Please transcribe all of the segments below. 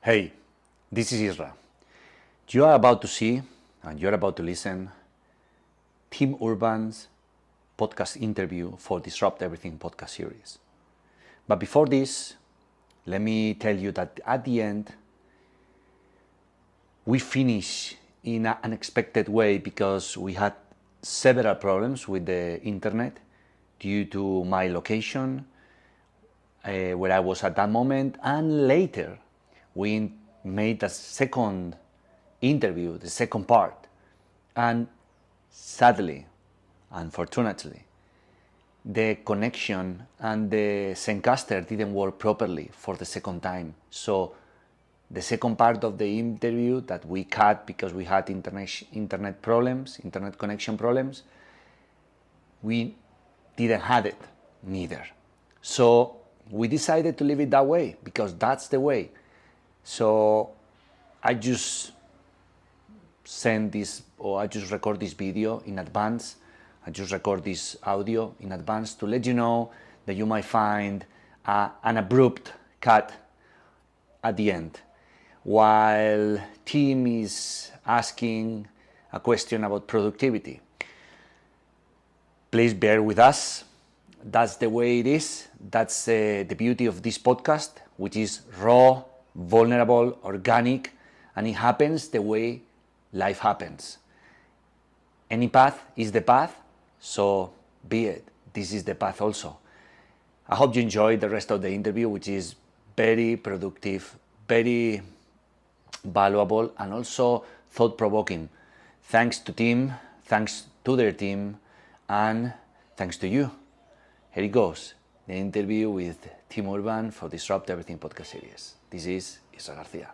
Hey, this is Isra. You are about to see and you're about to listen Tim Urban's podcast interview for Disrupt Everything podcast series. But before this, let me tell you that at the end, we finish in an unexpected way because we had several problems with the internet due to my location, where I was at that moment, and later we made a second interview, the second part, and sadly, unfortunately, the connection and the Zencaster didn't work properly for the second time. So the second part of the interview that we cut because we had internet problems, internet connection problems, we didn't have it neither. So we decided to leave it that way because that's the way. So I just send this, or I just record this video in advance. I just record this audio in advance to let you know that you might find an abrupt cut at the end. While Tim is asking a question about productivity. Please bear with us. That's the way it is. That's the beauty of this podcast, which is raw, vulnerable, organic, and it happens the way life happens. Any path is the path, so be it. This is the path also. I hope you enjoyed the rest of the interview, which is very productive, very valuable, and also thought-provoking. Thanks to Tim, thanks to their team, and thanks to you. Here it goes, the interview with Tim Urban for Disrupt Everything podcast series. This is Isra Garcia.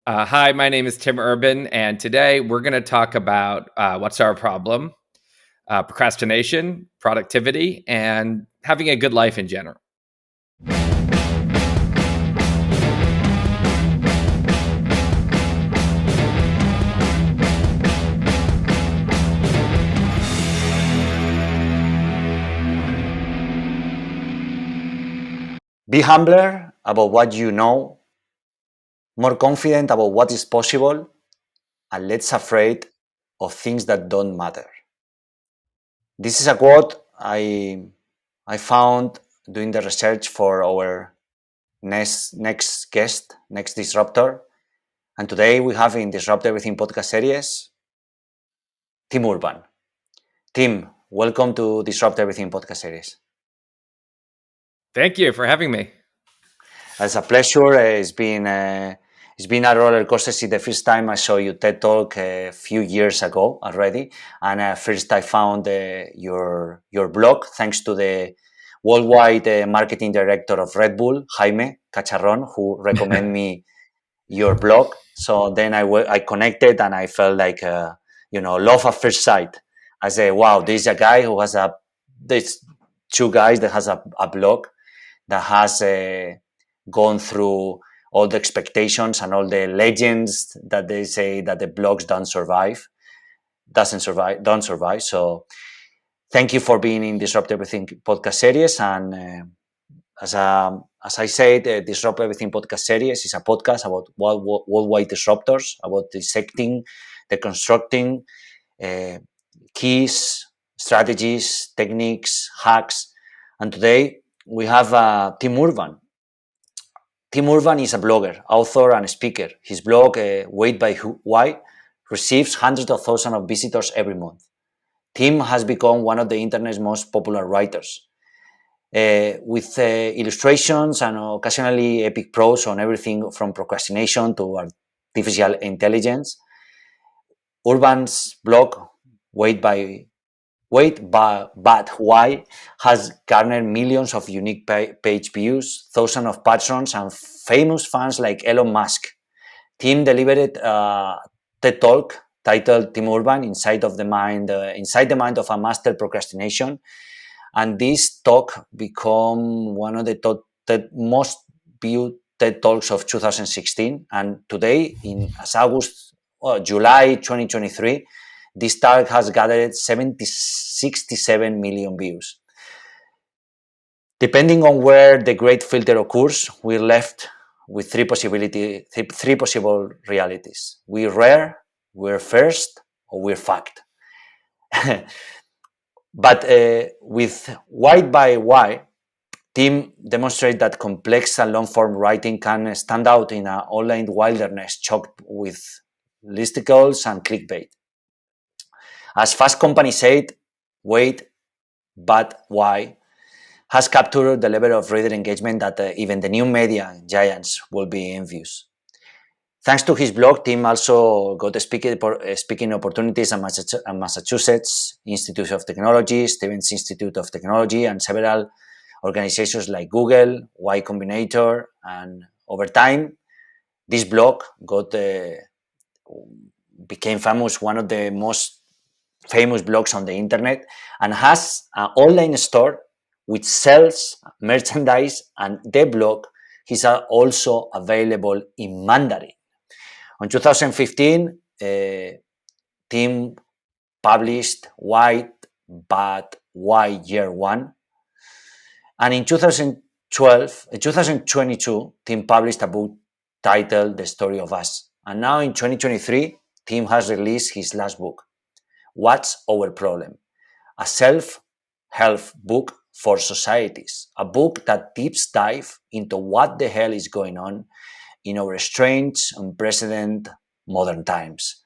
Hi, my name is Tim Urban, and today we're going to talk about what's our problem, procrastination, productivity, and having a good life in general. Be humbler about what you know, more confident about what is possible, and less afraid of things that don't matter. This is a quote I found doing the research for our next guest, next disruptor. And today we have in Disrupt Everything podcast series, Tim Urban. Tim, welcome to Disrupt Everything podcast series. Thank you for having me. It's a pleasure. It's been a roller coaster since the first time I saw you TED Talk a few years ago already. And first I found your blog thanks to the worldwide marketing director of Red Bull, Jaime Cacharron, who recommended me your blog. So then I connected and I felt like, love at first sight. I say, wow, there's a guy who has there's two guys that has a blog that has gone through all the expectations and all the legends that they say that the blogs don't survive. So thank you for being in Disrupt Everything podcast series. And as I said, Disrupt Everything podcast series is a podcast about worldwide disruptors, about dissecting, deconstructing keys, strategies, techniques, hacks. And today we have Tim Urban. Tim Urban is a blogger, author, and speaker. His blog, Wait by Why, receives hundreds of thousands of visitors every month. Tim has become one of the internet's most popular writers, with illustrations and occasionally epic prose on everything from procrastination to artificial intelligence. Urban's blog, But Why, has garnered millions of unique page views, thousands of patrons, and famous fans like Elon Musk. Tim delivered a TED Talk titled Tim Urban Inside the Mind of a Master Procrastination, and this talk became one of the most viewed TED Talks of 2016. And today, July 2023, this talk has gathered 67 million views. Depending on where the great filter occurs, we're left with three possible realities. We're rare, we're first, or we're fact. But with White by Why, Tim demonstrates that complex and long-form writing can stand out in an online wilderness choked with listicles and clickbait. As Fast Company said, wait, but why has captured the level of reader engagement that even the new media giants will be envious. Thanks to his blog, Tim also got speaking opportunities at Massachusetts Institute of Technology, Stevens Institute of Technology, and several organizations like Google, Y Combinator, and over time, this blog became famous, one of the most famous blogs on the internet, and has an online store which sells merchandise, and the blog is also available in Mandarin. In 2015, Tim published White But Why Year One, and in 2022, Tim published a book titled The Story of Us. And now in 2023, Tim has released his last book, What's Our Problem? A self-help book for societies, a book that deeps dive into what the hell is going on in our strange, unprecedented modern times.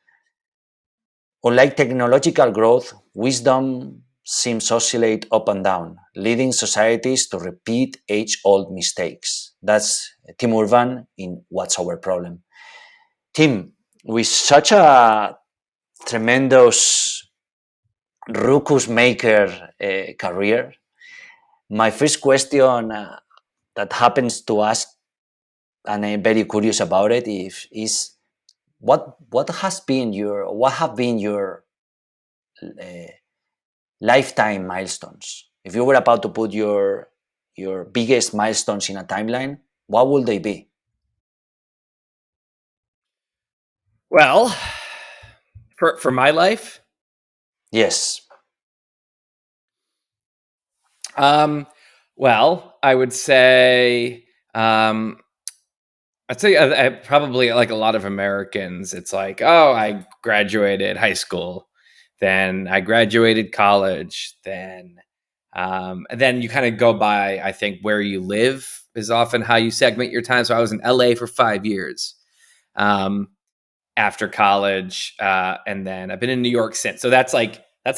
Unlike technological growth, wisdom seems to oscillate up and down, leading societies to repeat age-old mistakes. That's Tim Urban in What's Our Problem? Tim, with such a tremendous ruckus maker career, my first question that happens to ask, and I'm very curious about it, is what have been your uh, lifetime milestones? If you were about to put your biggest milestones in a timeline, what would they be? Well, for my life, Yes. um, well, I would say, I probably like a lot of Americans. It's like, oh, I graduated high school, then I graduated college, and then you kind of go by. I think where you live is often how you segment your time. So I was in LA for 5 years. Um, After college, and then I've been in New York since. So that's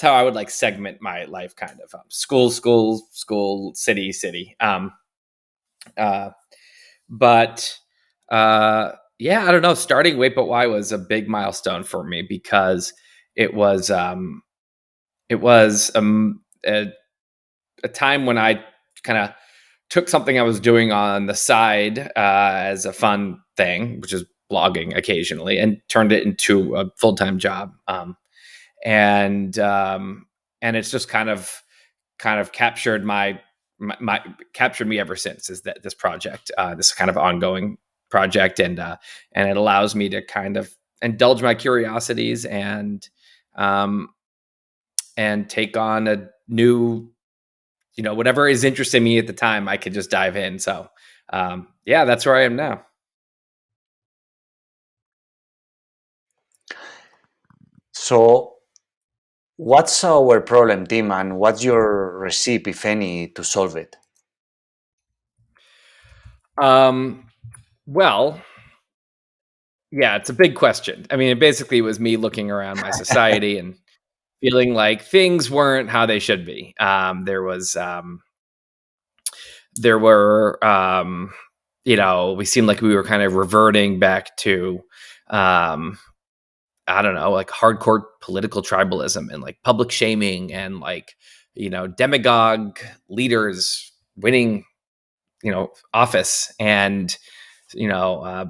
how I would like segment my life, kind of school, city. Uh, but yeah, I don't know. Starting Wait But Why was a big milestone for me because it was um, it was a time when I kind of took something I was doing on the side as a fun thing, which is blogging occasionally, and turned it into a full time job. And and it's just kind of captured my captured me ever since. Is that this project, this kind of ongoing project, and it allows me to kind of indulge my curiosities um, and take on a new, whatever is interesting me at the time, I could just dive in. So, yeah, that's where I am now. So, what's our problem, Tim, and what's your recipe, if any, to solve it? Um, well, yeah, it's a big question. I mean, it basically was me looking around my society and feeling like things weren't how they should be. There were, we seemed like we were kind of reverting back to, um, I don't know, like hardcore political tribalism and like public shaming and like, demagogue leaders winning, office, and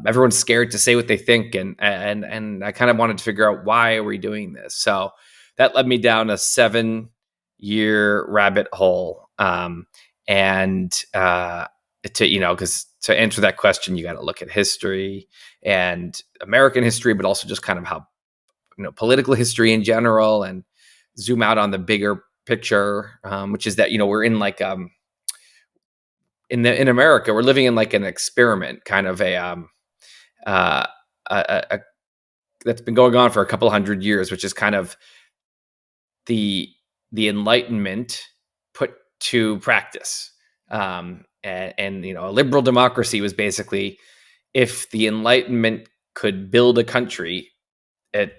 everyone's scared to say what they think, and I kind of wanted to figure out why are we doing this. So that led me down a 7-year rabbit hole, and to because to answer that question, you got to look at history and American history, but also just kind of how political history in general, and zoom out on the bigger picture, which is that we're in like in America, we're living in like an experiment, kind of uh, a that's been going on for a couple hundred years, which is kind of the Enlightenment put to practice. And a liberal democracy was basically, if the Enlightenment could build a country, that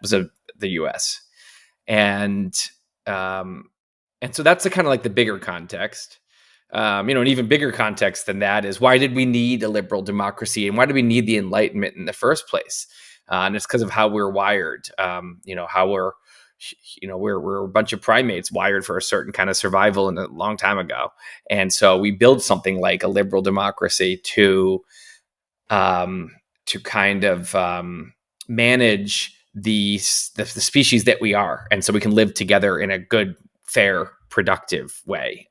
was the U.S. and um, and so that's the kind of like the bigger context. An even bigger context than that is, why did we need a liberal democracy, and why did we need the Enlightenment in the first place? And it's because of how we're wired. How we're a bunch of primates wired for a certain kind of survival in a long time ago, and so we build something like a liberal democracy um, to kind of manage the species that we are, and so we can live together in a good, fair, productive way,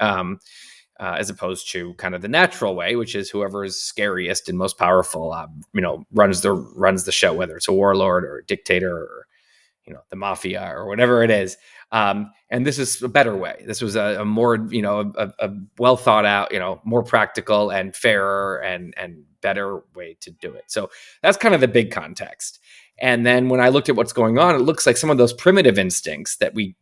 as opposed to kind of the natural way, which is whoever is scariest and most powerful, runs the show, whether it's a warlord or a dictator or the mafia or whatever it is. And this is a better way. This was a more a well thought out, more practical and fairer and better way to do it. So that's kind of the big context. And then when I looked at what's going on, it looks like some of those primitive instincts that we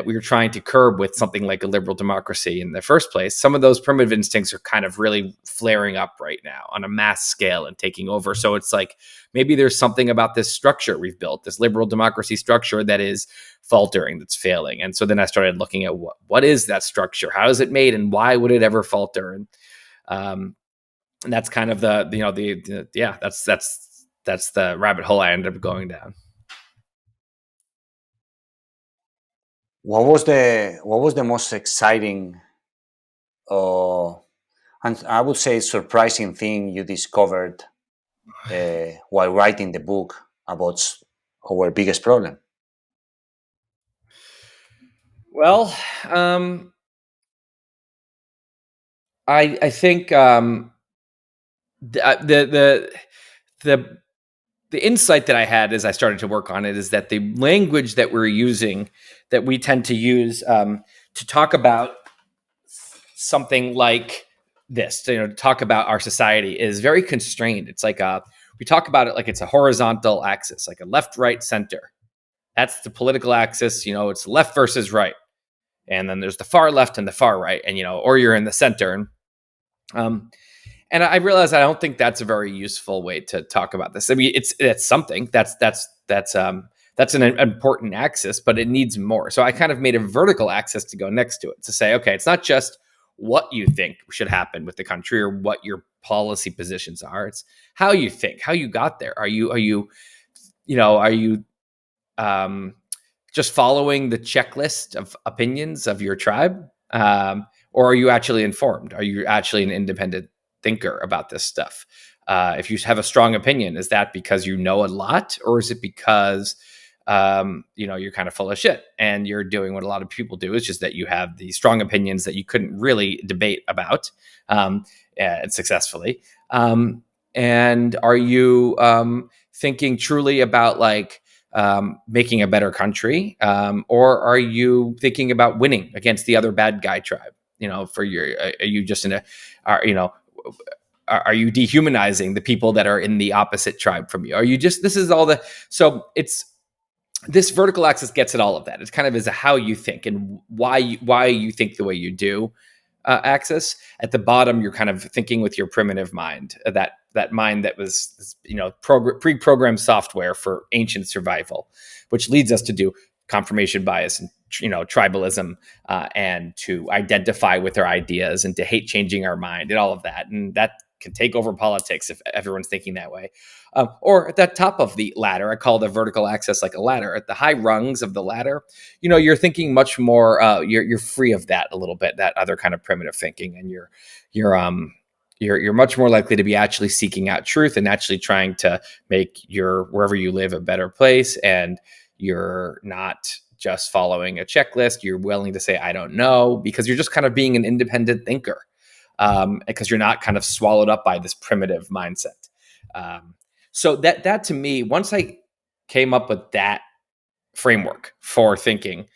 were trying to curb with something like a liberal democracy in the first place, some of those primitive instincts are kind of really flaring up right now on a mass scale and taking over. So it's like, maybe there's something about this structure we've built, this liberal democracy structure, that is faltering, that's failing. And so then I started looking at what is that structure? How is it made? And why would it ever falter? And that's kind of that's the rabbit hole I ended up going down. What was the most exciting, uh, and I would say surprising thing you discovered while writing the book about our biggest problem? Well, I think the the the insight that I had as I started to work on it is that the language that we're using, that we tend to use to talk about something like this, to talk about our society, is very constrained. It's like we talk about it like it's a horizontal axis, like a left, right, center. That's the political axis. It's left versus right, and then there's the far left and the far right, and or you're in the center. Um, and I realize I don't think that's a very useful way to talk about this. I mean, it's something that's an important axis, but it needs more. So I kind of made a vertical axis to go next to it, to say, okay, it's not just what you think should happen with the country or what your policy positions are. It's how you think, how you got there. Are you um, just following the checklist of opinions of your tribe? Or are you actually informed? Are you actually an independent thinker about this stuff? If you have a strong opinion, is that because you know a lot, or is it because you're kind of full of shit and you're doing what a lot of people do? It's just that you have these strong opinions that you couldn't really debate about and successfully. And are you thinking truly about like making a better country, or are you thinking about winning against the other bad guy tribe? Are you just are you dehumanizing the people that are in the opposite tribe from you? Are you just, this is all the, so it's, this vertical axis gets at all of that. It kind of is a how you think and why you think the way you do axis. At the bottom, you're kind of thinking with your primitive mind, that mind that was pre-programmed software for ancient survival, which leads us to do confirmation bias and tribalism, and to identify with our ideas and to hate changing our mind and all of that. And that can take over politics if everyone's thinking that way. Or at the top of the ladder, I call the vertical axis like a ladder. At the high rungs of the ladder, you're thinking much more. You're free of that a little bit, that other kind of primitive thinking, and you're much more likely to be actually seeking out truth and actually trying to make your wherever you live a better place. And you're not just following a checklist. You're willing to say, I don't know, because you're just kind of being an independent thinker, because you're not kind of swallowed up by this primitive mindset. So that to me, once I came up with that framework for thinking,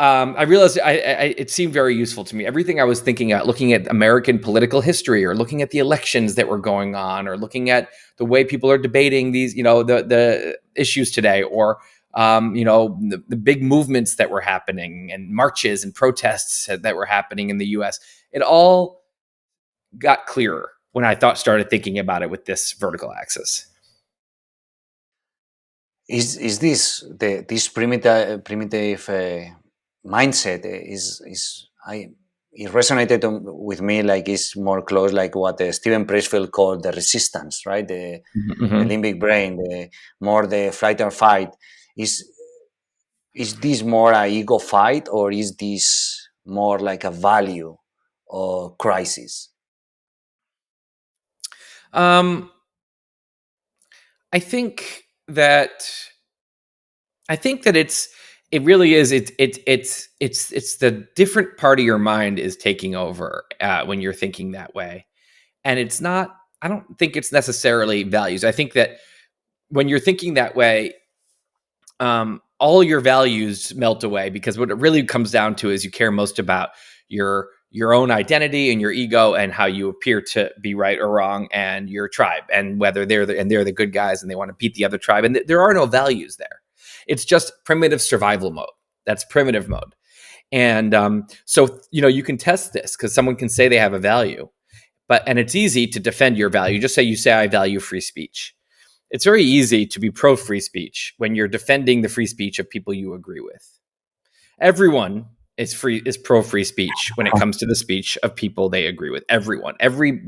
I realized it seemed very useful to me. Everything I was thinking at, looking at American political history, or looking at the elections that were going on, or looking at the way people are debating these, the issues today, or the big movements that were happening, and marches and protests that were happening in the U.S. It all got clearer when I started thinking about it with this vertical axis. Is this this primitive mindset is I it resonated with me, like it's more close like what Steven Pressfield called the resistance, right? The Mm-hmm. limbic brain, the more the flight or fight. Is this more a ego fight, or is this more like a value or crisis? Um, I think that it really is it's the different part of your mind is taking over when you're thinking that way, and it's not. I don't think it's necessarily values. I think that when you're thinking that way, all your values melt away, because what it really comes down to is you care most about your own identity and your ego, and how you appear to be right or wrong, and your tribe, and whether they're the good guys and they want to beat the other tribe, and there are no values there. It's just primitive survival mode. That's primitive mode. And so you can test this, because someone can say they have a value, and it's easy to defend your value. Just say, I value free speech. It's very easy to be pro free speech when you're defending the free speech of people you agree with. Everyone is pro free speech when it comes to the speech of people they agree with. Everyone, every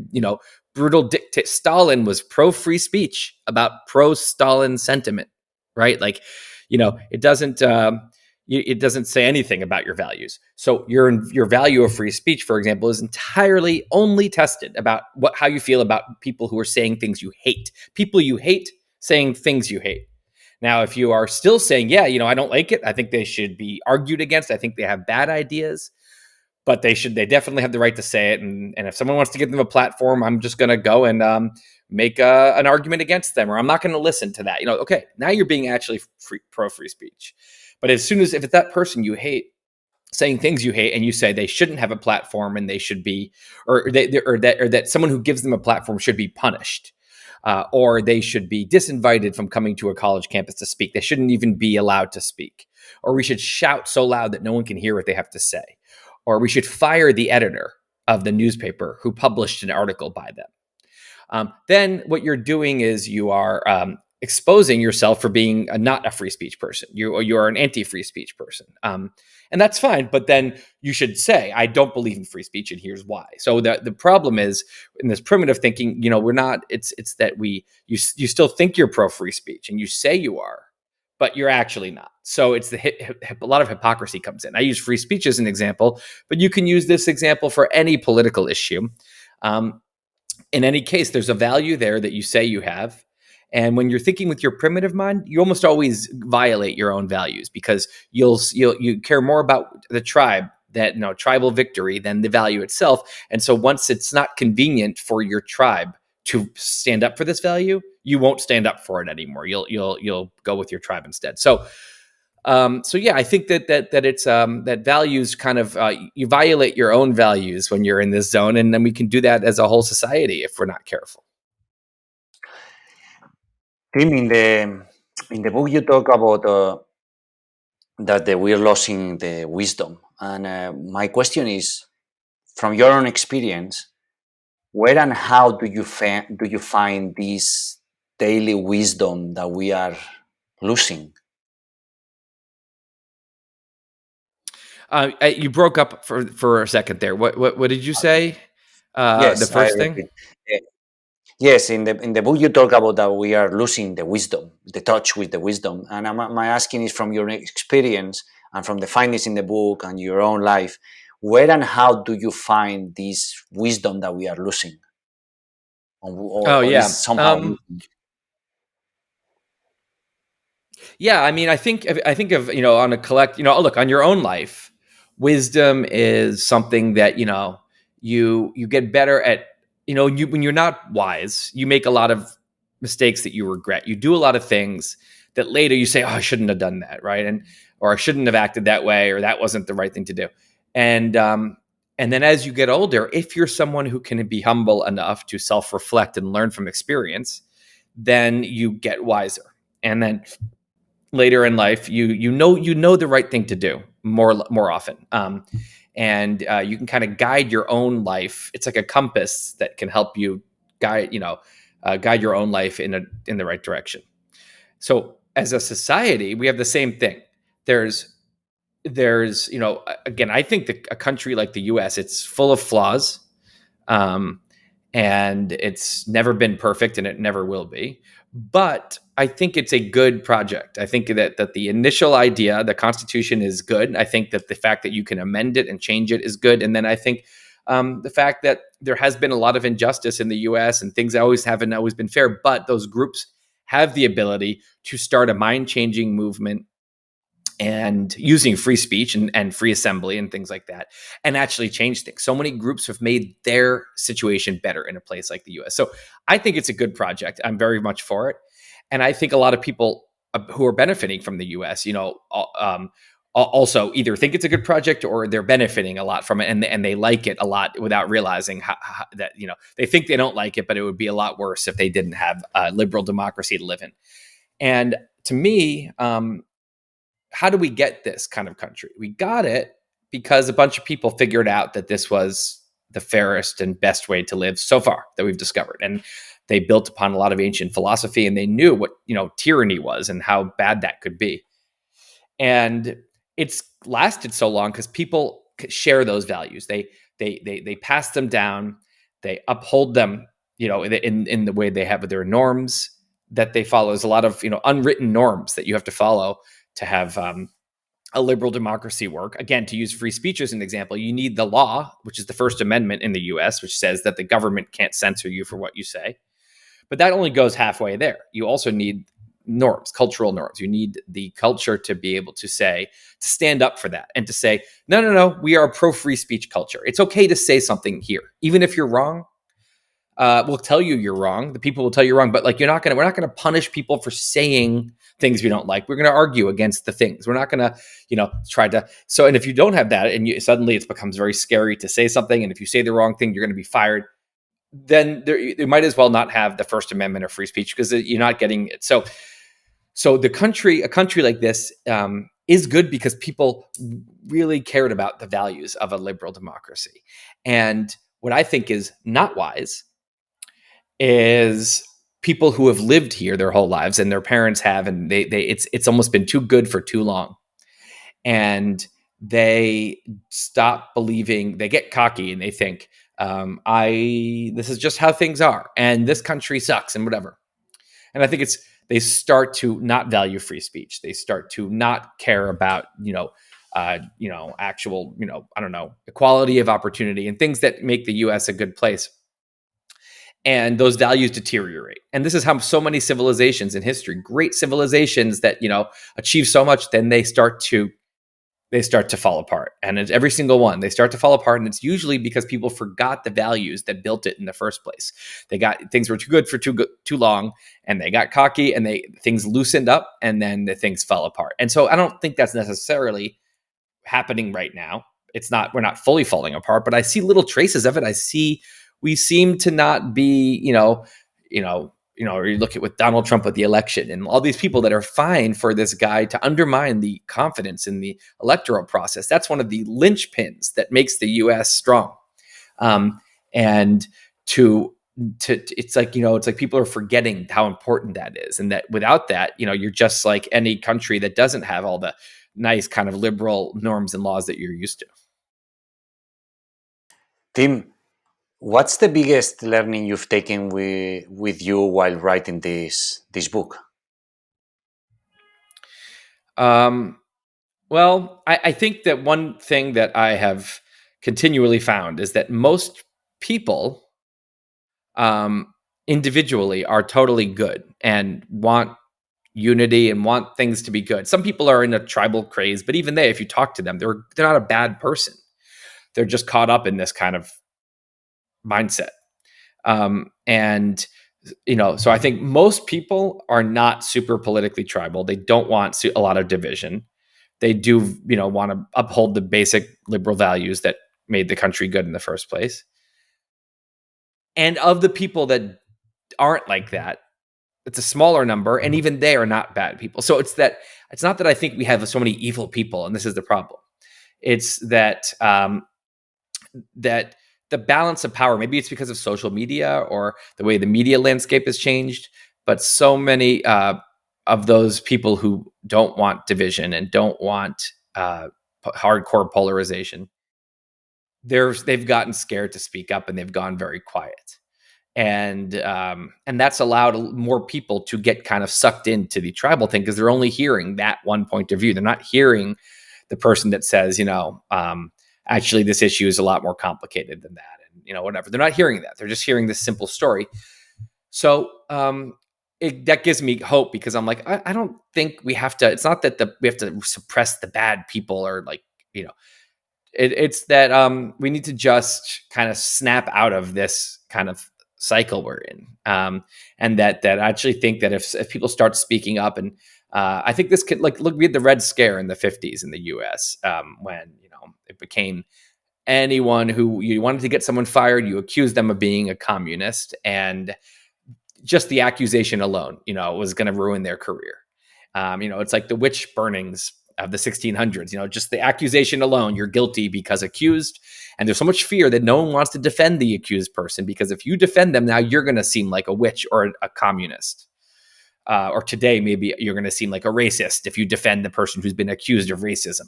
brutal dictator. Stalin was pro free speech about pro Stalin sentiment, right? Like, it doesn't. It doesn't say anything about your values. So your value of free speech, for example, is entirely only tested about how you feel about people who are saying things you hate. People you hate saying things you hate. Now, if you are still saying, I don't like it, I think they should be argued against, I think they have bad ideas, but they definitely have the right to say it. And if someone wants to give them a platform, I'm just going to go and make an argument against them, or I'm not going to listen to that. Okay, now you're being actually pro free speech. But if it's that person you hate saying things you hate, and you say they shouldn't have a platform, and they should be, or that someone who gives them a platform should be punished, or they should be disinvited from coming to a college campus to speak. They shouldn't even be allowed to speak. Or we should shout so loud that no one can hear what they have to say. Or we should fire the editor of the newspaper who published an article by them. Then what you're doing is you are exposing yourself for being not a free speech person. You are an anti-free speech person. And that's fine. But then you should say, I don't believe in free speech, and here's why. So the problem is, in this primitive thinking, we're not, it's that you still think you're pro free speech, and you say you are, but you're actually not. So it's a lot of hypocrisy comes in. I use free speech as an example, but you can use this example for any political issue. In any case, there's a value there that you say you have. And when you're thinking with your primitive mind, you almost always violate your own values, because you care more about the tribe, that tribal victory, than the value itself. And so once it's not convenient for your tribe to stand up for this value, you won't stand up for it anymore. You'll go with your tribe instead. I think that it's that values kind of you violate your own values when you're in this zone, and then we can do that as a whole society if we're not careful. Tim, in the book you talk about that we're losing the wisdom, and my question is, from your own experience, where and how do you find this daily wisdom that we are losing? You broke up for a second there. What did you say? The Yes, I first thing. repeat. Yes, in the book you talk about that we are losing the wisdom, the touch with the wisdom, and my asking is, from your experience and from the findings in the book and your own life, where and how do you find this wisdom that we are losing, Oh or is yeah. somehow missing? Yeah, I mean, I think of on a collect, look, on your own life, wisdom is something that you get better at. When you're not wise, you make a lot of mistakes that you regret. You do a lot of things that later you say, oh, I shouldn't have done that, right? And or I shouldn't have acted that way, or that wasn't the right thing to do. And then as you get older, if you're someone who can be humble enough to self-reflect and learn from experience, then you get wiser. And then later in life, you know the right thing to do more often. And you can kind of guide your own life. It's like a compass that can help you guide your own life in the right direction. So as a society, we have the same thing. There's again, I think that a country like the U.S., it's full of flaws. Um, and it's never been perfect and it never will be. But I think it's a good project. I think that the initial idea, the Constitution, is good. I think that the fact that you can amend it and change it is good. And then I think the fact that there has been a lot of injustice in the U.S. and things haven't always been fair, but those groups have the ability to start a mind-changing movement and using free speech and free assembly and things like that, and actually change things. So many groups have made their situation better in a place like the US. So I think it's a good project. I'm very much for it. And I think a lot of people who are benefiting from the US, also either think it's a good project or they're benefiting a lot from it, and they like it a lot without realizing that, they think they don't like it, but it would be a lot worse if they didn't have a liberal democracy to live in. And to me, how do we get this kind of country? We got it because a bunch of people figured out that this was the fairest and best way to live so far that we've discovered. And they built upon a lot of ancient philosophy, and they knew what, tyranny was and how bad that could be. And it's lasted so long because people share those values. They pass them down, they uphold them, in the way they have their norms that they follow. There's a lot of, unwritten norms that you have to follow to have a liberal democracy work. Again, to use free speech as an example, you need the law, which is the First Amendment in the US, which says that the government can't censor you for what you say. But that only goes halfway there. You also need norms, cultural norms. You need the culture to be able to stand up for that and to say, no, we are a pro-free speech culture. It's okay to say something here, even if you're wrong. We'll tell you you're wrong. The people will tell you wrong, but we're not going to punish people for saying things we don't like. We're going to argue against the things. We're not going to, try to. So, and if you don't have that, and suddenly it becomes very scary to say something, and if you say the wrong thing, you're going to be fired. Then you might as well not have the First Amendment or free speech, because you're not getting it. So a country like this is good because people really cared about the values of a liberal democracy. And what I think is not wise is people who have lived here their whole lives, and their parents have, and it's almost been too good for too long, and they stop believing. They get cocky and they think, this is just how things are, and this country sucks and whatever. And I think they start to not value free speech. They start to not care about actual equality of opportunity and things that make the U.S. a good place. And those values deteriorate. And this is how so many civilizations in history, great civilizations that, achieve so much, then they start to fall apart. And it's every single one, they start to fall apart. And it's usually because people forgot the values that built it in the first place. Things were too good for too long, and they got cocky, and things loosened up, and then the things fell apart. And so I don't think that's necessarily happening right now. We're not fully falling apart, but I see little traces of it. We seem to not be, or you look at with Donald Trump with the election and all these people that are fine for this guy to undermine the confidence in the electoral process. That's one of the linchpins that makes the U.S. strong. And it's like people are forgetting how important that is. And that without that, you're just like any country that doesn't have all the nice kind of liberal norms and laws that you're used to. Tim, what's the biggest learning you've taken with you while writing this book? Well, I think that one thing that I have continually found is that most people individually are totally good and want unity and want things to be good. Some people are in a tribal craze, but even if you talk to them, they're not a bad person. They're just caught up in this kind of mindset. And So I think most people are not super politically tribal. They don't want a lot of division. They do, want to uphold the basic liberal values that made the country good in the first place. And of the people that aren't like that, it's a smaller number, and even they are not bad people. So it's not that I think we have so many evil people, and this is the problem. It's that the balance of power, maybe it's because of social media or the way the media landscape has changed, but so many of those people who don't want division and don't want hardcore polarization, they've gotten scared to speak up, and they've gone very quiet. And that's allowed more people to get kind of sucked into the tribal thing, because they're only hearing that one point of view. They're not hearing the person that says, actually, this issue is a lot more complicated than that, and whatever. They're not hearing that. They're just hearing this simple story. So that gives me hope, because I'm like, I don't think we have to. It's not that we have to suppress the bad people, or like, it's that we need to just kind of snap out of this kind of cycle we're in, and that I actually think that if people start speaking up, and I think this could, like, look, we had the Red Scare in the 50s in the U.S. When it became anyone who you wanted to get someone fired, you accused them of being a communist, and just the accusation alone, was going to ruin their career. It's like the witch burnings of the 1600s. Just the accusation alone, you're guilty because accused. And there's so much fear that no one wants to defend the accused person, because if you defend them, now you're going to seem like a witch or a communist. Or today, maybe you're going to seem like a racist if you defend the person who's been accused of racism.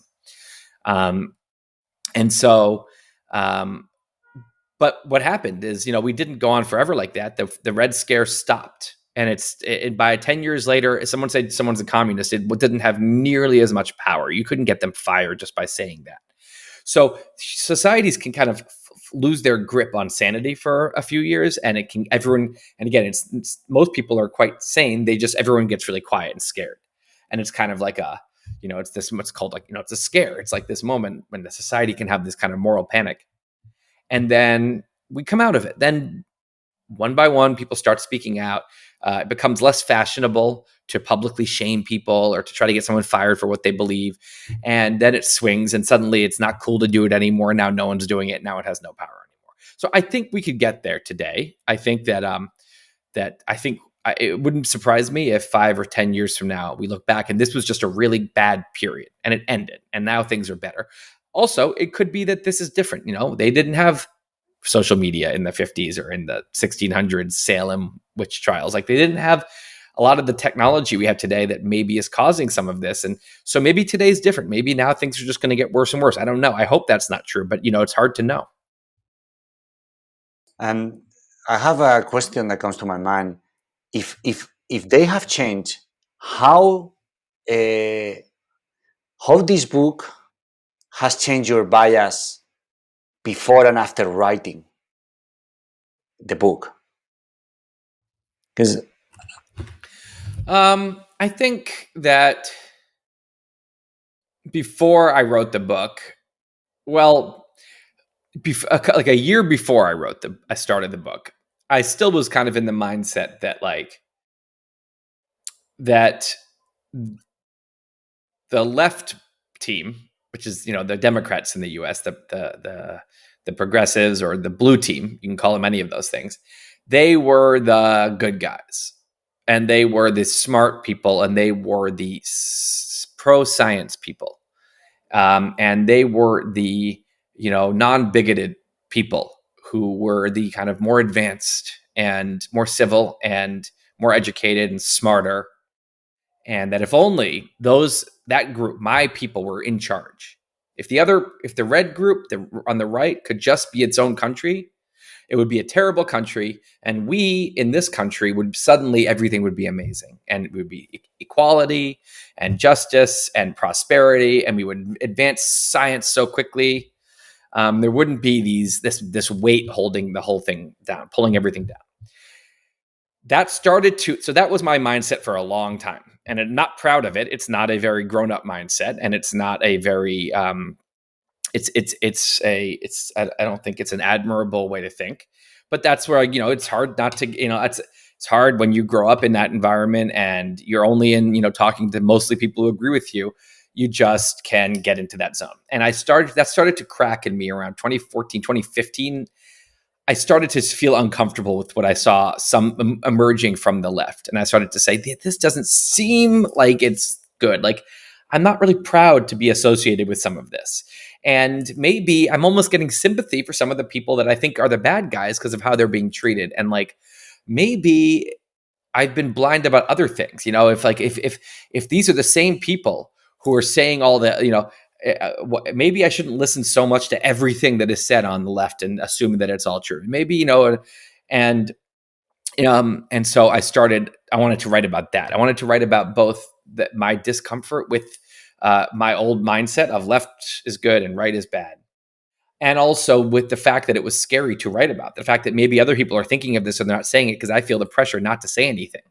And so, but what happened is, we didn't go on forever like that. The Red Scare stopped. And by 10 years later, if someone said someone's a communist, it didn't have nearly as much power. You couldn't get them fired just by saying that. So societies can kind of lose their grip on sanity for a few years, and everyone, and again, it's most people are quite sane. Everyone gets really quiet and scared. And it's kind of like it's this, what's called, like, it's a scare. It's like this moment when the society can have this kind of moral panic. And then we come out of it. Then one by one, people start speaking out. It becomes less fashionable to publicly shame people or to try to get someone fired for what they believe. And then it swings, and suddenly it's not cool to do it anymore. Now no one's doing it. Now it has no power anymore. So I think we could get there today. I think that it wouldn't surprise me if 5 or 10 years from now we look back and this was just a really bad period and it ended, and now things are better. Also, it could be that this is different. They didn't have social media in the 50s or in the 1600s Salem witch trials. Like, they didn't have a lot of the technology we have today that maybe is causing some of this. And so maybe today's different. Maybe now things are just going to get worse and worse. I don't know. I hope that's not true, but it's hard to know. And I have a question that comes to my mind. If they have changed, how this book has changed your bias before and after writing the book? Because I think that before I wrote the book, like a year before I started the book, I still was kind of in the mindset that that the left team, which is the Democrats in the U.S., the progressives, or the blue team, you can call them any of those things, they were the good guys, and they were the smart people, and they were the pro-science people, and they were the non-bigoted people who were the kind of more advanced and more civil and more educated and smarter. And that if only that group, my people, were in charge. If the red group on the right could just be its own country, it would be a terrible country. And we in this country everything would be amazing. And it would be equality and justice and prosperity. And we would advance science so quickly. There wouldn't be this weight holding the whole thing down, pulling everything down. So that was my mindset for a long time, and I'm not proud of it. It's not a very grown up mindset, and it's not a very, I don't think it's an admirable way to think, but that's where, it's hard not to, It's hard when you grow up in that environment and you're only in, talking to mostly people who agree with you. You just can get into that zone. And that started to crack in me around 2014, 2015. I started to feel uncomfortable with what I saw some emerging from the left. And I started to say, this doesn't seem like it's good. Like, I'm not really proud to be associated with some of this. And maybe I'm almost getting sympathy for some of the people that I think are the bad guys because of how they're being treated. And like, maybe I've been blind about other things. If these are the same people who are saying all the, maybe I shouldn't listen so much to everything that is said on the left and assuming that it's all true. Maybe, and and so I wanted to write about that. I wanted to write about both my discomfort with my old mindset of left is good and right is bad. And also with the fact that it was scary to write about, the fact that maybe other people are thinking of this and they're not saying it because I feel the pressure not to say anything.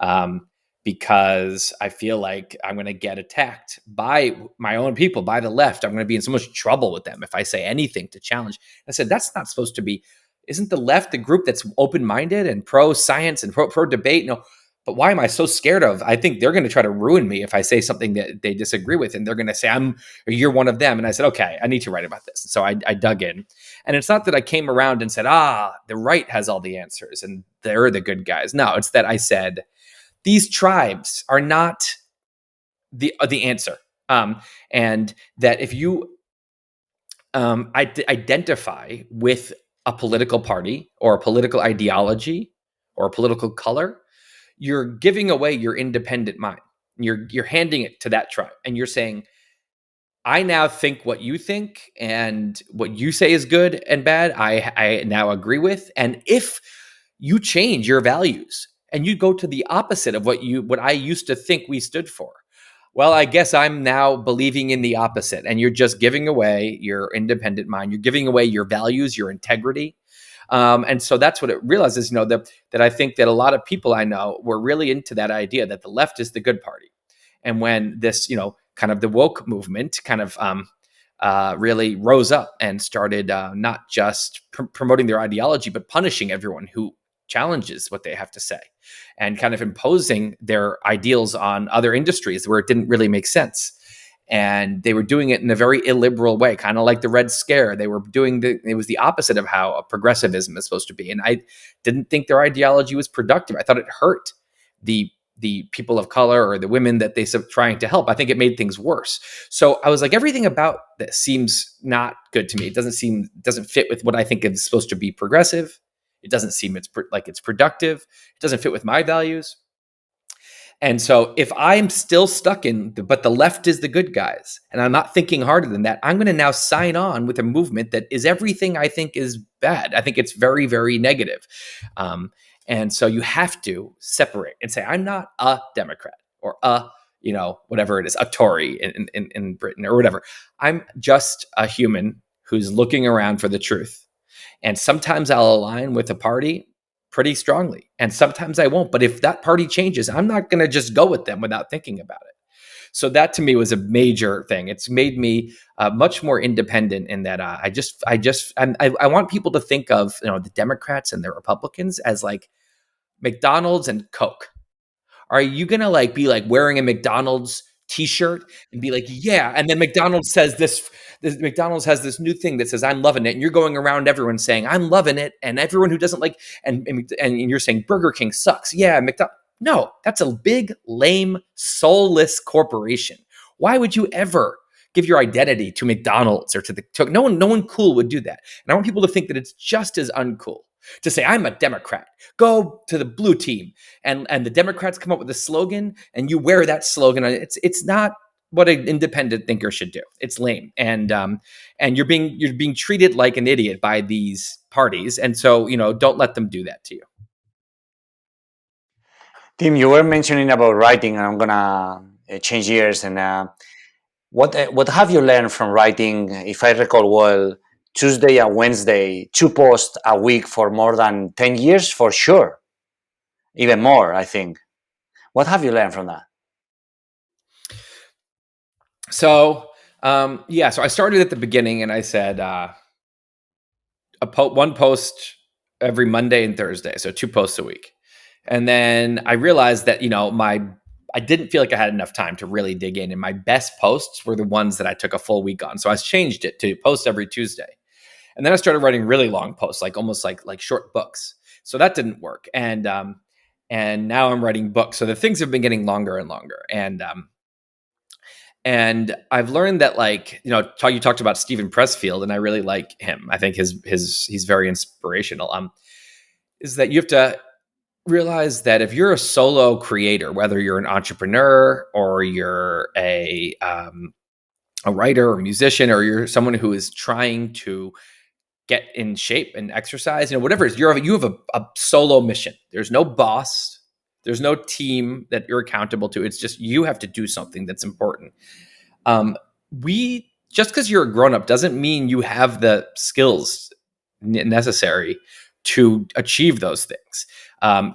Um, because I feel like I'm going to get attacked by my own people, by the left. I'm going to be in so much trouble with them if I say anything to challenge. I said, that's not supposed to be. Isn't the left the group that's open-minded and pro-science and pro debate? No, but why am I so scared of? I think they're going to try to ruin me if I say something that they disagree with, and they're going to say you're one of them. And I said, okay, I need to write about this. So I dug in, and it's not that I came around and said, the right has all the answers and they're the good guys. No, it's that I said these tribes are not the answer, and that if you identify with a political party or a political ideology or a political color, you're giving away your independent mind. You're handing it to that tribe, and you're saying, I now think what you think, and what you say is good and bad, I now agree with. And if you change your values and you go to the opposite of what I used to think we stood for, well, I guess I'm now believing in the opposite. And you're just giving away your independent mind. You're giving away your values, your integrity. And so that's what it realizes, that I think that a lot of people I know were really into that idea that the left is the good party. And when this, kind of the woke movement kind of really rose up and started not just promoting their ideology, but punishing everyone who challenges what they have to say, and kind of imposing their ideals on other industries where it didn't really make sense. And they were doing it in a very illiberal way, kind of like the Red Scare. They were it was the opposite of how a progressivism is supposed to be. And I didn't think their ideology was productive. I thought it hurt the people of color or the women that they trying to help. I think it made things worse. So I was like, everything about this seems not good to me. It doesn't fit with what I think is supposed to be progressive. It doesn't seem like it's productive. It doesn't fit with my values. And so if I'm still stuck but the left is the good guys, and I'm not thinking harder than that, I'm going to now sign on with a movement that is everything I think is bad. I think it's very, very negative. And so you have to separate and say, I'm not a Democrat or whatever it is, a Tory in Britain or whatever. I'm just a human who's looking around for the truth. And sometimes I'll align with a party pretty strongly, and sometimes I won't. But if that party changes, I'm not going to just go with them without thinking about it. So that to me was a major thing. It's made me much more independent in that I want people to think of the Democrats and the Republicans as like McDonald's and Coke. Are you gonna be wearing a McDonald's T-shirt and be like, yeah? And then McDonald's says this. McDonald's has this new thing that says I'm loving it, and you're going around everyone saying I'm loving it, and everyone who doesn't like and you're saying Burger King sucks. Yeah, McDonald's. No, that's a big, lame, soulless corporation. Why would you ever give your identity to McDonald's or to no one cool would do that. And I want people to think that it's just as uncool to say I'm a Democrat. Go to the blue team, and the Democrats come up with a slogan, and you wear that slogan. It's not what an independent thinker should do. It's lame, and you're being treated like an idiot by these parties, and so don't let them do that to you. Tim, you were mentioning about writing, and I'm gonna change gears. And what have you learned from writing? If I recall well, Tuesday and Wednesday, 2 posts a week for more than 10 years, for sure, even more, I think. What have you learned from that? So so I started at the beginning, and I said one post every Monday and Thursday, so 2 posts a week. And then I realized that, I didn't feel like I had enough time to really dig in. And my best posts were the ones that I took a full week on. So I changed it to post every Tuesday. And then I started writing really long posts, like almost like short books. So that didn't work. And now I'm writing books. So the things have been getting longer and longer. And I've learned that, like, you talked about Stephen Pressfield, and I really like him. I think he's very inspirational. Is that you have to realize that if you're a solo creator, whether you're an entrepreneur or you're a writer or musician, or you're someone who is trying to get in shape and exercise, whatever it is, you have a solo mission. There's no boss. There's no team that you're accountable to. It's just you have to do something that's important. We just because you're a grown up doesn't mean you have the skills necessary to achieve those things.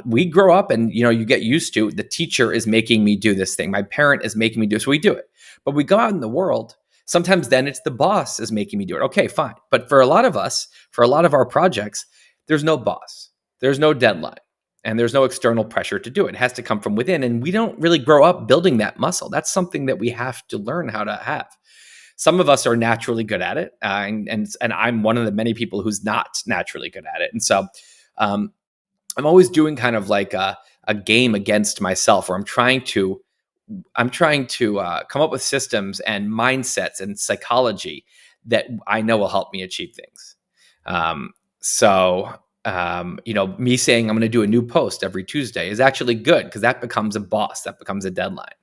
We grow up, and you get used to the teacher is making me do this thing. My parent is making me do it, so we do it. But we go out in the world. Sometimes then it's the boss is making me do it. Okay, fine. But for a lot of us, for a lot of our projects, there's no boss, there's no deadline, and there's no external pressure to do it. It has to come from within, and we don't really grow up building that muscle. That's something that we have to learn how to have. Some of us are naturally good at it, and I'm one of the many people who's not naturally good at it. And so I'm always doing kind of like a game against myself, where I'm trying to come up with systems and mindsets and psychology that I know will help me achieve things. Me saying I'm going to do a new post every Tuesday is actually good, because that becomes a boss, that becomes a deadline.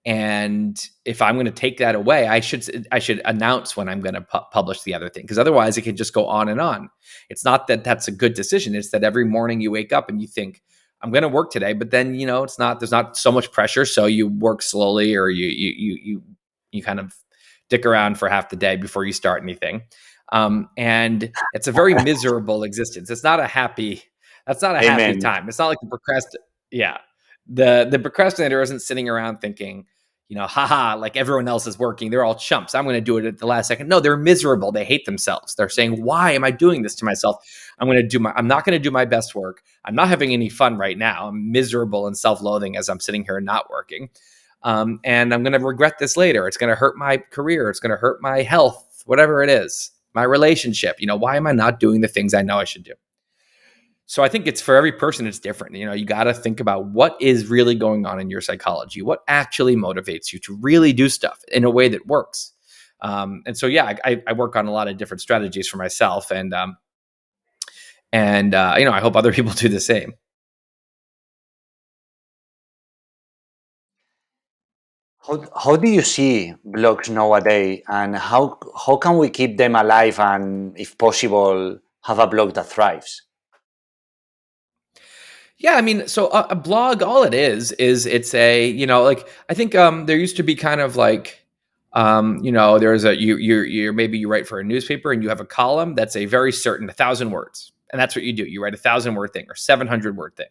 And if I'm going to take that away, I should announce when I'm going to publish the other thing, because otherwise it can just go on and on. It's not that that's a good decision. It's that every morning you wake up and you think, I'm going to work today, but then it's not. There's not so much pressure, so you work slowly, or you kind of dick around for half the day before you start anything. And it's a very miserable existence. It's not a happy. That's not a happy Amen. time. It's not like the Yeah, the procrastinator isn't sitting around thinking, haha, like everyone else is working. They're all chumps. I'm going to do it at the last second. No, they're miserable. They hate themselves. They're saying, why am I doing this to myself? I'm not going to do my best work. I'm not having any fun right now. I'm miserable and self-loathing as I'm sitting here not working. And I'm going to regret this later. It's going to hurt my career. It's going to hurt my health, whatever it is, my relationship. Why am I not doing the things I know I should do? So I think it's for every person, it's different. You got to think about what is really going on in your psychology, what actually motivates you to really do stuff in a way that works. And so, yeah, I work on a lot of different strategies for myself, and I hope other people do the same. How do you see blogs nowadays, and how can we keep them alive, and if possible, have a blog that thrives? Yeah, I mean, so a blog, all it is it's a, like, I think there used to be kind of like, there's you're maybe you write for a newspaper and you have a column that's a very certain 1,000 words, and that's what you do. You write 1,000 word thing or 700 word thing.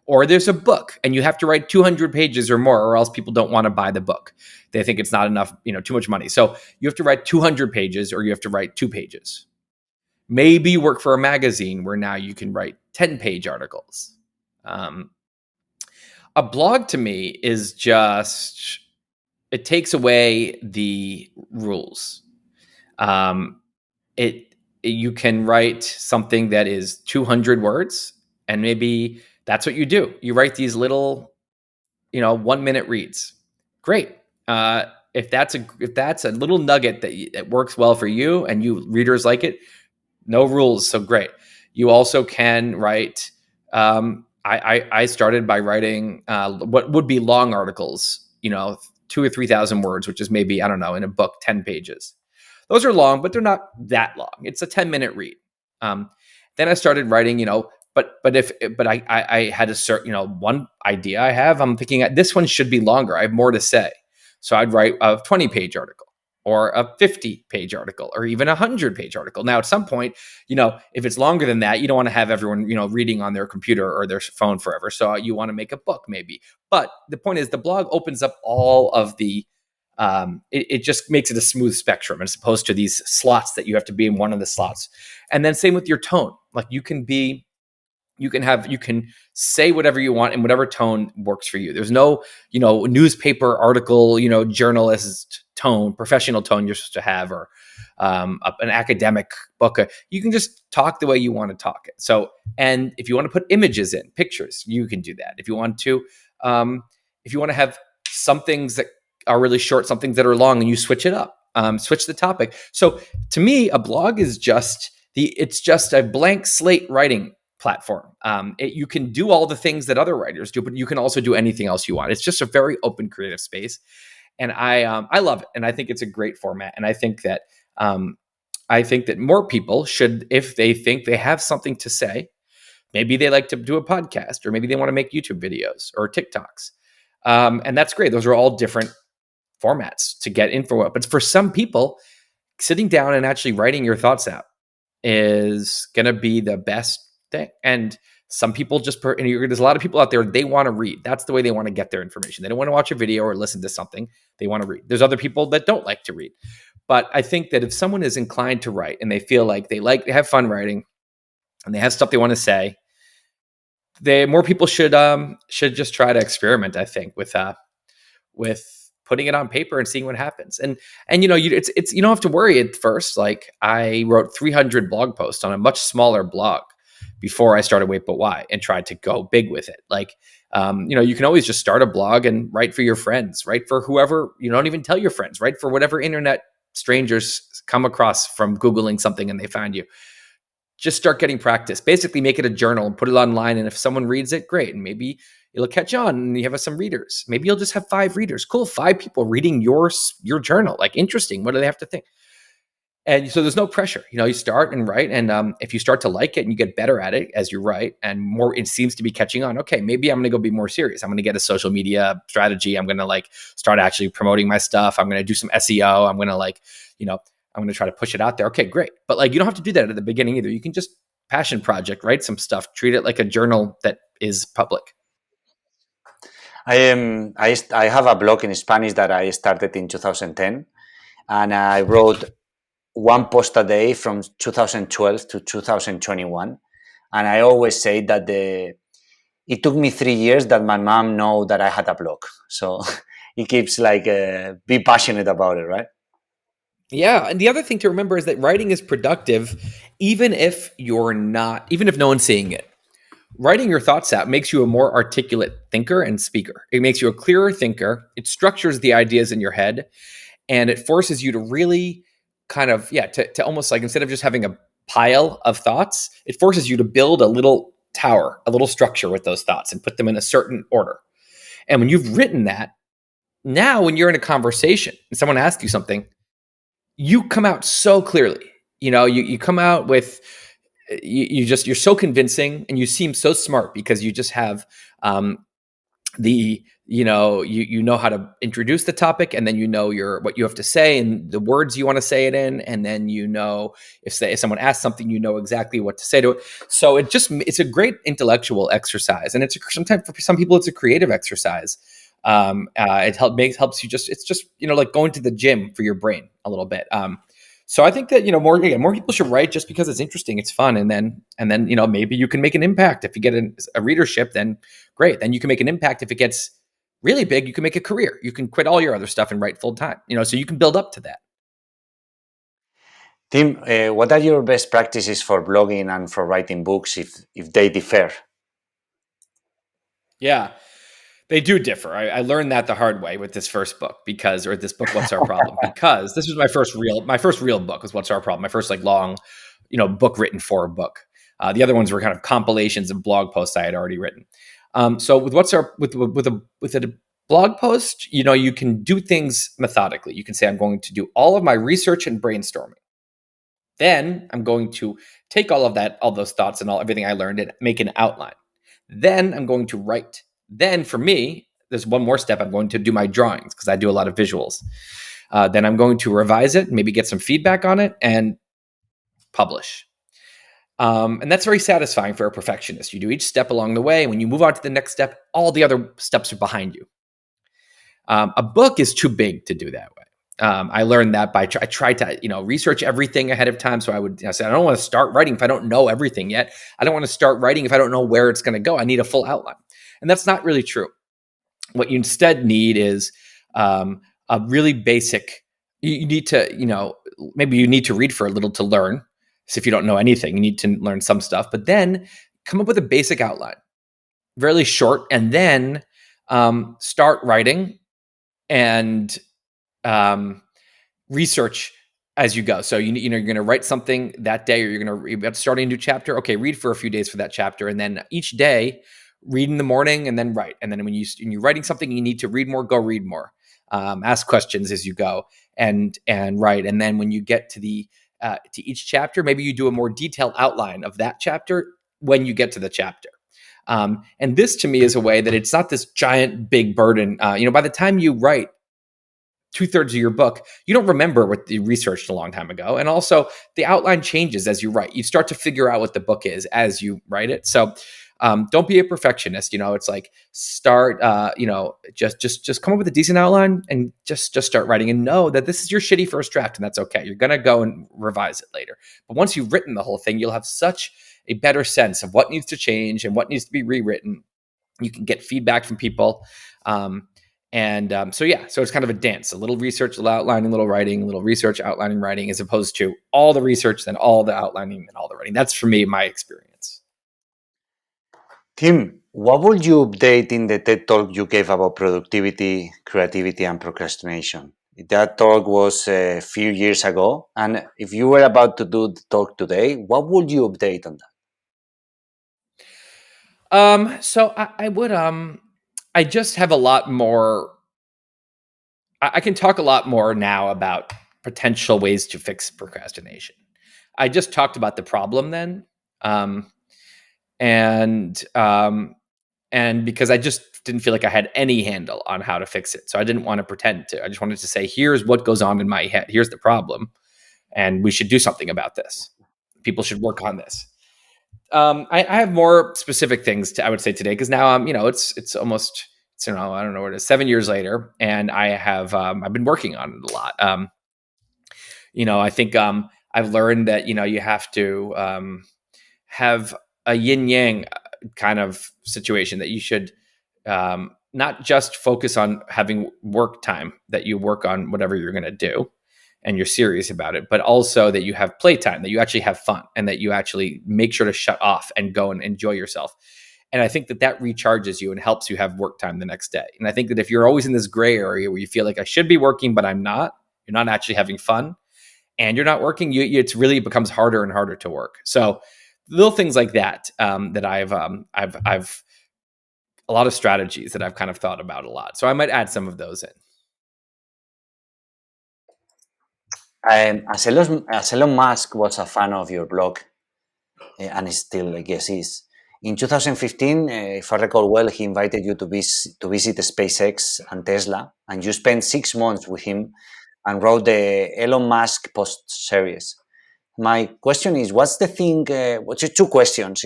Or there's a book and you have to write 200 pages or more, or else people don't want to buy the book. They think it's not enough, too much money. So you have to write 200 pages, or you have to write 2 pages. Maybe you work for a magazine where now you can write 10-page articles. Um, a blog to me is just, it takes away the rules. Um, you can write something that is 200 words, and maybe that's what you do. You write these little, 1-minute reads. Great. If that's a little nugget that works well for you and you readers like it, no rules, so great. You also can write. I started by writing what would be long articles, 2,000 or 3,000 words, which is maybe, I don't know, in a book 10 pages. Those are long, but they're not that long. It's a 10-minute read. Then I started writing, but I had a certain, one idea I have. I'm thinking this one should be longer. I have more to say, so I'd write a 20-page article, or a 50-page article, or even a 100-page article. Now, at some point, if it's longer than that, you don't want to have everyone, reading on their computer or their phone forever. So you want to make a book maybe. But the point is, the blog opens up all of the, it just makes it a smooth spectrum, as opposed to these slots that you have to be in one of the slots. And then same with your tone. Like, you can be You can say whatever you want in whatever tone works for you. There's no, newspaper article, journalist tone, professional tone you're supposed to have, or an academic book. You can just talk the way you want to talk it. So, and if you want to put images in, pictures, you can do that. If you want to, have some things that are really short, some things that are long, and you switch it up, switch the topic. So, to me, a blog is it's just a blank slate writing platform. You can do all the things that other writers do, but you can also do anything else you want. It's just a very open, creative space, and I love it. And I think it's a great format. And I think that more people should, if they think they have something to say, maybe they like to do a podcast, or maybe they want to make YouTube videos or TikToks, and that's great. Those are all different formats to get info out. But for some people, sitting down and actually writing your thoughts out is going to be the best thing. And some people there's a lot of people out there, they want to read. That's the way they want to get their information. They don't want to watch a video or listen to something. They want to read. There's other people that don't like to read. But I think that if someone is inclined to write and they feel like they have fun writing and they have stuff they want to say, more people should just try to experiment, I think, with putting it on paper and seeing what happens. And you don't have to worry at first. Like, I wrote 300 blog posts on a much smaller blog before I started Wait But Why and tried to go big with it. Like, you can always just start a blog and write for your friends, write for whoever, you don't even tell your friends, write for whatever internet strangers come across from Googling something and they find you. Just start getting practice. Basically, make it a journal and put it online. And if someone reads it, great. And maybe it'll catch on and you have some readers. Maybe you'll just have 5 readers. Cool. 5 people reading your journal. Like, interesting. What do they have to think? And so there's no pressure. You start and write. And if you start to like it and you get better at it as you write, and more, it seems to be catching on. Okay, maybe I'm going to go be more serious. I'm going to get a social media strategy. I'm going to start actually promoting my stuff. I'm going to do some SEO. I'm going to I'm going to try to push it out there. Okay, great. But you don't have to do that at the beginning either. You can just passion project, write some stuff, treat it like a journal that is public. I have a blog in Spanish that I started in 2010, and I wrote one post a day from 2012 to 2021. And I always say that it took me 3 years that my mom know that I had a blog. So it keeps be passionate about it, right? Yeah. And the other thing to remember is that writing is productive, even if no one's seeing it. Writing your thoughts out makes you a more articulate thinker and speaker. It makes you a clearer thinker. It structures the ideas in your head, and it forces you to really kind of, to almost instead of just having a pile of thoughts, it forces you to build a little tower, a little structure with those thoughts and put them in a certain order. And when you've written that, now when you're in a conversation and someone asks you something, you come out so clearly. You come out with, you're so convincing, and you seem so smart because you just have you know how to introduce the topic, and then what you have to say and the words you want to say it in, and then if someone asks something, you know exactly what to say to it. So it's a great intellectual exercise, and sometimes for some people it's a creative exercise. It helps you it's just like going to the gym for your brain a little bit. So I think that more people should write just because it's interesting, it's fun, and then maybe you can make an impact. If you get a readership, then great. Then you can make an impact. If it gets really big, you can make a career. You can quit all your other stuff and write full time. So you can build up to that. Tim, what are your best practices for blogging and for writing books if they differ? Yeah. They do differ. I learned that the hard way with this first book this book, What's Our Problem? Because this was my first real book was What's Our Problem? My first long, book written for a book. The other ones were kind of compilations of blog posts I had already written. So with a blog post, you can do things methodically. You can say, I'm going to do all of my research and brainstorming. Then I'm going to take all those thoughts and everything I learned and make an outline. Then I'm going to write. Then for me, there's one more step. I'm going to do my drawings because I do a lot of visuals. Then I'm going to revise it, maybe get some feedback on it, and publish. And that's very satisfying for a perfectionist. You do each step along the way. When you move on to the next step, all the other steps are behind you. A book is too big to do that way. I learned that I tried to, research everything ahead of time. So I said, I don't want to start writing if I don't know everything yet. I don't want to start writing if I don't know where it's going to go. I need a full outline. And that's not really true. What you instead need is a really basic, you need to, maybe you need to read for a little to learn. So if you don't know anything, you need to learn some stuff, but then come up with a basic outline, really short, and then start writing and um, research as you go. So you're going to write something that day, or you're about to start a new chapter. Okay, read for a few days for that chapter, and then each day read in the morning and then write. And then when you're writing something, you need to read more. Go read more. Ask questions as you go and write. And then when you get to to each chapter, maybe you do a more detailed outline of that chapter when you get to the chapter. And this to me is a way that it's not this giant big burden. By the time you write 2/3 of your book, you don't remember what you researched a long time ago. And also the outline changes as you write. You start to figure out what the book is as you write it. So don't be a perfectionist. It's like start, just come up with a decent outline and just start writing, and know that this is your shitty first draft, and that's okay. You're going to go and revise it later. But once you've written the whole thing, you'll have such a better sense of what needs to change and what needs to be rewritten. You can get feedback from people. So it's kind of a dance, a little research, a little outlining, a little writing, a little research, outlining, writing, as opposed to all the research, then all the outlining, and all the writing. That's for me, my experience. Tim, what would you update in the TED Talk you gave about productivity, creativity, and procrastination? That talk was a few years ago. And if you were about to do the talk today, what would you update on that? So I would, I just have a lot more, I can talk a lot more now about potential ways to fix procrastination. I just talked about the problem then. And because I just didn't feel like I had any handle on how to fix it. So I didn't want to pretend to. I just wanted to say, here's what goes on in my head. Here's the problem. And we should do something about this. People should work on this. I have more specific things I would say today, because now it's almost, I don't know what it is, 7 years later, and I have I've been working on it a lot. I think I've learned that you have to have a yin yang kind of situation, that you should not just focus on having work time, that you work on whatever you're going to do and you're serious about it, but also that you have playtime, that you actually have fun, and that you actually make sure to shut off and go and enjoy yourself. And I think that recharges you and helps you have work time the next day. And I think that if you're always in this gray area where you feel like I should be working, but I'm not, you're not actually having fun, and you're not working, it's really becomes harder and harder to work. So little things like that, that I've a lot of strategies that I've kind of thought about a lot. So I might add some of those in. As Elon Musk was a fan of your blog, and still, I guess, is. In 2015, if I recall well, he invited you to visit SpaceX and Tesla, and you spent 6 months with him and wrote the Elon Musk post series. My question is, what's the thing? Two questions.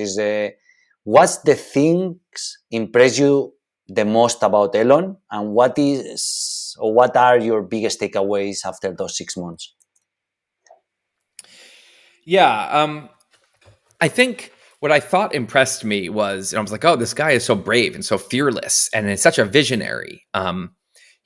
What's the things impress you the most about Elon, and what are your biggest takeaways after those 6 months? Yeah, I think what I thought impressed me was, and I was like, oh, this guy is so brave and so fearless, and is such a visionary.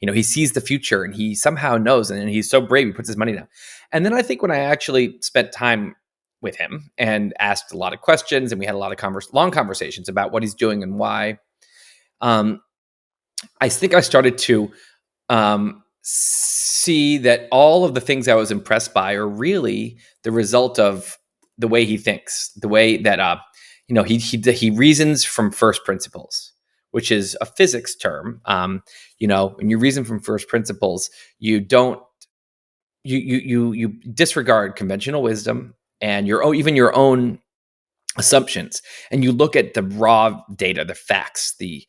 He sees the future, and he somehow knows, and he's so brave, he puts his money down. And then I think when I actually spent time with him and asked a lot of questions, and we had a lot of long conversations about what he's doing and why, I think I started to see that all of the things I was impressed by are really the result of the way he thinks, the way that he reasons from first principles, which is a physics term. When you reason from first principles, you don't you disregard conventional wisdom and even your own assumptions, and you look at the raw data, the facts, the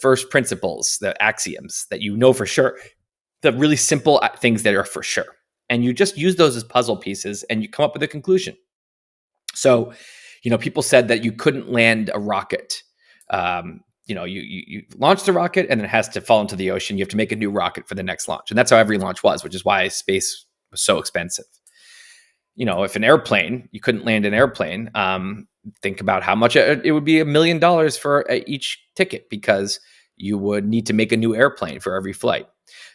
first principles, the axioms that you know for sure, the really simple things that are for sure. And you just use those as puzzle pieces, and you come up with a conclusion. So, people said that you couldn't land a rocket you launch the rocket and then it has to fall into the ocean. You have to make a new rocket for the next launch, and that's how every launch was, which is why space was so expensive. If an airplane, you couldn't land an airplane, think about how much it would be. $1 million for each ticket, because you would need to make a new airplane for every flight.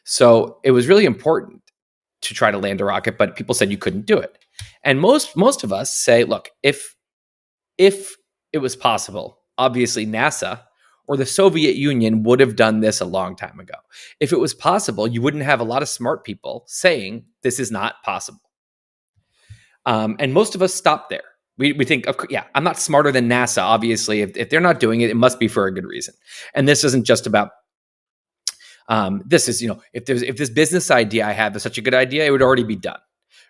So it was really important to try to land a rocket, but people said you couldn't do it. And most of us say, look, if it was possible, obviously NASA or the Soviet Union would have done this a long time ago. If it was possible, you wouldn't have a lot of smart people saying this is not possible. And most of us stop there. We think, yeah, I'm not smarter than NASA. Obviously, if they're not doing it, it must be for a good reason. And this isn't just about this is, if this business idea I have is such a good idea, it would already be done,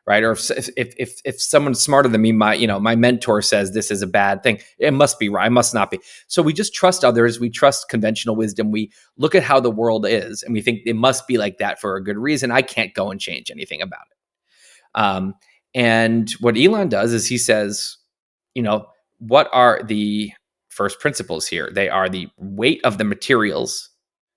right? Or if someone's smarter than me, my mentor says this is a bad thing, it must be right. It must not be. So we just trust others. We trust conventional wisdom. We look at how the world is, and we think it must be like that for a good reason. I can't go and change anything about it. And what Elon does is he says, what are the first principles here? They are the weight of the materials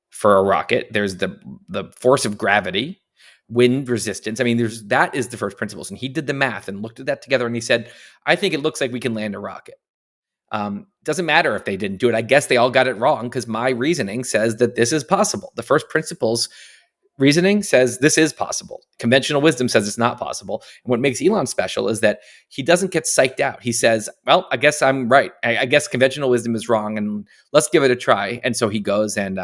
for a rocket. There's the force of gravity, wind resistance. I mean, that is the first principles. And he did the math and looked at that together, and he said, I think it looks like we can land a rocket. Doesn't matter if they didn't do it. I guess they all got it wrong, because my reasoning says that this is possible. The first principles reasoning says this is possible. Conventional wisdom says it's not possible. And what makes Elon special is that he doesn't get psyched out. He says, well, I guess I'm right. I guess conventional wisdom is wrong, and let's give it a try. And so he goes and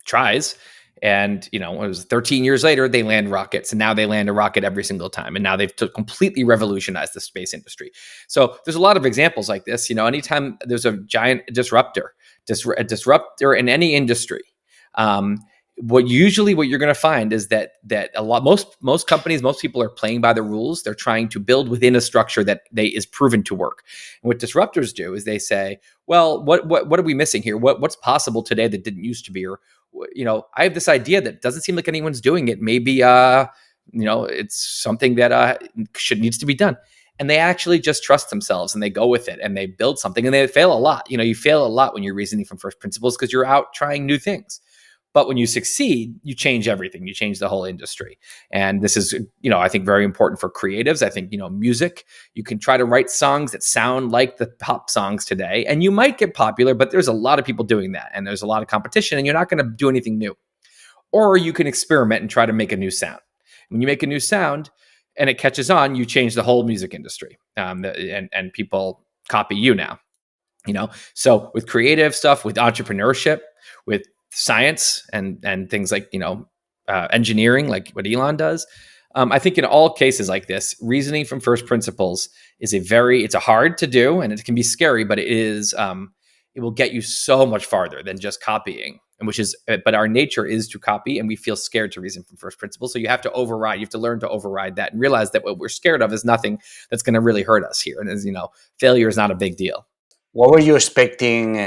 tries. And, it was 13 years later, they land rockets, and now they land a rocket every single time. And now they've completely revolutionized the space industry. So there's a lot of examples like this. Anytime there's a giant disruptor in any industry, what you're going to find is that most companies, most people are playing by the rules. They're trying to build within a structure that is proven to work. And what disruptors do is they say, well, what are we missing here? What's possible today that didn't used to be? Or, I have this idea that doesn't seem like anyone's doing it. Maybe, it's something that needs to be done. And they actually just trust themselves, and they go with it, and they build something, and they fail a lot. You fail a lot when you're reasoning from first principles, because you're out trying new things. But when you succeed, you change everything. You change the whole industry. And this is, I think very important for creatives. I think, music, you can try to write songs that sound like the pop songs today, and you might get popular, but there's a lot of people doing that, and there's a lot of competition, and you're not going to do anything new. Or you can experiment and try to make a new sound. When you make a new sound and it catches on, you change the whole music industry, and people copy you now. So with creative stuff, with entrepreneurship, with science and things like engineering, like what Elon does, I think in all cases like this, reasoning from first principles is it's a hard to do, and it can be scary, but it will get you so much farther than just copying. But our nature is to copy, and we feel scared to reason from first principles. So you have to learn to override that, and realize that what we're scared of is nothing that's going to really hurt us here. And as failure is not a big deal. What were you expecting?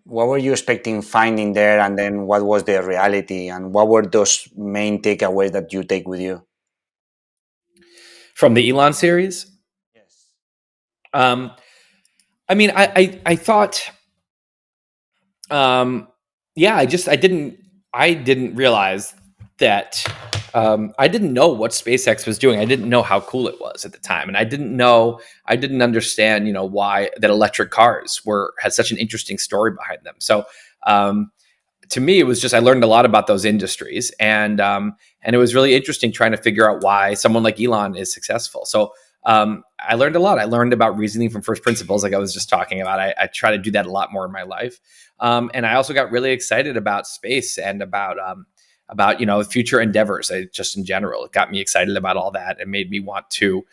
What were you expecting finding there, and then what was the reality, and what were those main takeaways that you take with you from the Elon series? Yes. I mean, I thought, I didn't realize that. I didn't know what SpaceX was doing. I didn't know how cool it was at the time. And I didn't understand, why that electric cars had such an interesting story behind them. So, to me, it was just, I learned a lot about those industries, and it was really interesting trying to figure out why someone like Elon is successful. So, I learned a lot. I learned about reasoning from first principles, like I was just talking about. I try to do that a lot more in my life. And I also got really excited about space and about future endeavors. Just in general, it got me excited about all that and made me want to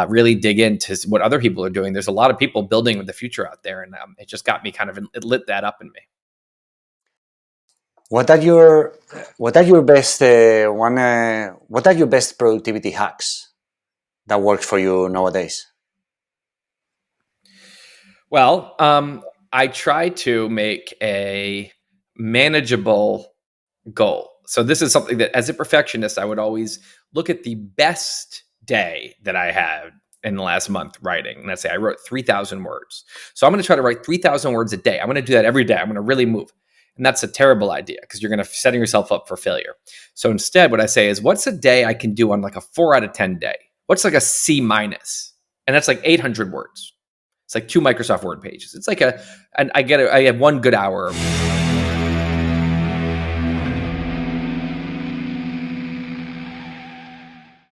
really dig into what other people are doing. There's a lot of people building the future out there, and it just got me it lit that up in me. What are your best what are your best productivity hacks that works for you nowadays? Well, I try to make a manageable goal. So this is something that, as a perfectionist, I would always look at the best day that I had in the last month writing. And let's say I wrote 3,000 words. So I'm going to try to write 3,000 words a day. I'm going to do that every day. I'm going to really move. And that's a terrible idea because you're going to setting yourself up for failure. So instead, what I say is, what's a day I can do on like a 4 out of 10 day? What's like a C minus? And that's like 800 words. It's like 2 Microsoft Word pages. It's like I have 1 good hour